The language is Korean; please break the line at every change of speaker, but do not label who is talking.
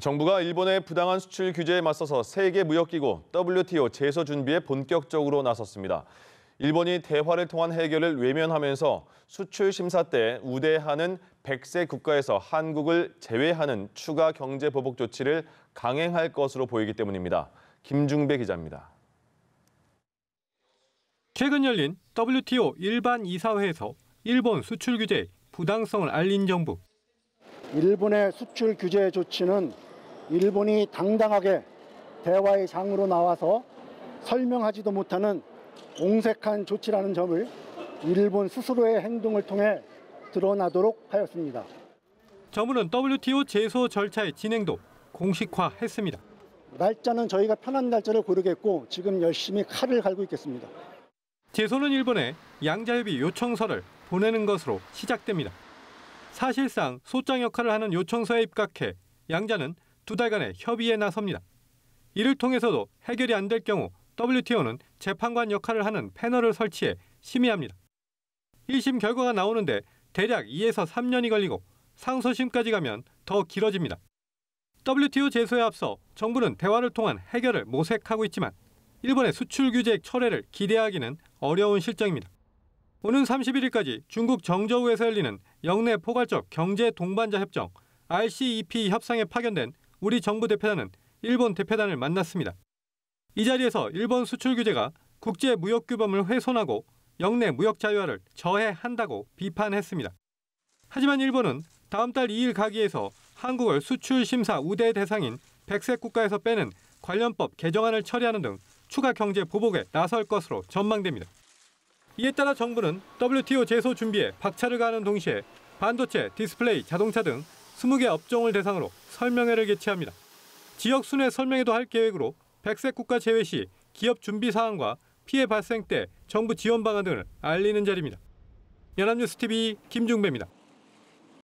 정부가 일본의 부당한 수출 규제에 맞서서 세계무역기구 WTO 제소 준비에 본격적으로 나섰습니다. 일본이 대화를 통한 해결을 외면하면서 수출 심사 때 우대하는 100세 국가에서 한국을 제외하는 추가 경제 보복 조치를 강행할 것으로 보이기 때문입니다. 김중배 기자입니다.
최근 열린 WTO 일반 이사회에서 일본 수출 규제의 부당성을 알린 정부.
일본의 수출 규제 조치는 일본이 당당하게 대화의 장으로 나와서 설명하지도 못하는 옹색한 조치라는 점을 일본 스스로의 행동을 통해 드러나도록 하였습니다.
정부는 WTO 제소 절차의 진행도 공식화했습니다.
날짜는 저희가 편한 날짜를 고르겠고 지금 열심히 칼을 갈고 있겠습니다.
제소는 일본에 양자협의 요청서를 보내는 것으로 시작됩니다. 사실상 소장 역할을 하는 요청서에 입각해 양자는 2달간의 협의에 나섭니다. 이를 통해서도 해결이 안 될 경우 WTO는 재판관 역할을 하는 패널을 설치해 심의합니다. 1심 결과가 나오는데 대략 2에서 3년이 걸리고 상소심까지 가면 더 길어집니다. WTO 제소에 앞서 정부는 대화를 통한 해결을 모색하고 있지만 일본의 수출 규제 철회를 기대하기는 어려운 실정입니다. 오는 31일까지 중국 정저우에서 열리는 영내 포괄적 경제 동반자 협정 RCEP 협상에 파견된 우리 정부 대표단은 일본 대표단을 만났습니다. 이 자리에서 일본 수출 규제가 국제 무역 규범을 훼손하고 영내 무역 자유화를 저해한다고 비판했습니다. 하지만 일본은 다음 달 2일 가기에서 한국을 수출 심사 우대 대상인 100세 국가에서 빼는 관련법 개정안을 처리하는 등 추가 경제 보복에 나설 것으로 전망됩니다. 이에 따라 정부는 WTO 제소 준비에 박차를 가하는 동시에 반도체, 디스플레이, 자동차 등 20개 업종을 대상으로 설명회를 개최합니다. 지역 순회 설명회도 할 계획으로 100세 국가 제외 시 기업 준비 사항과 피해 발생 때 정부 지원 방안 등을 알리는 자리입니다. 연합뉴스TV 김중배입니다.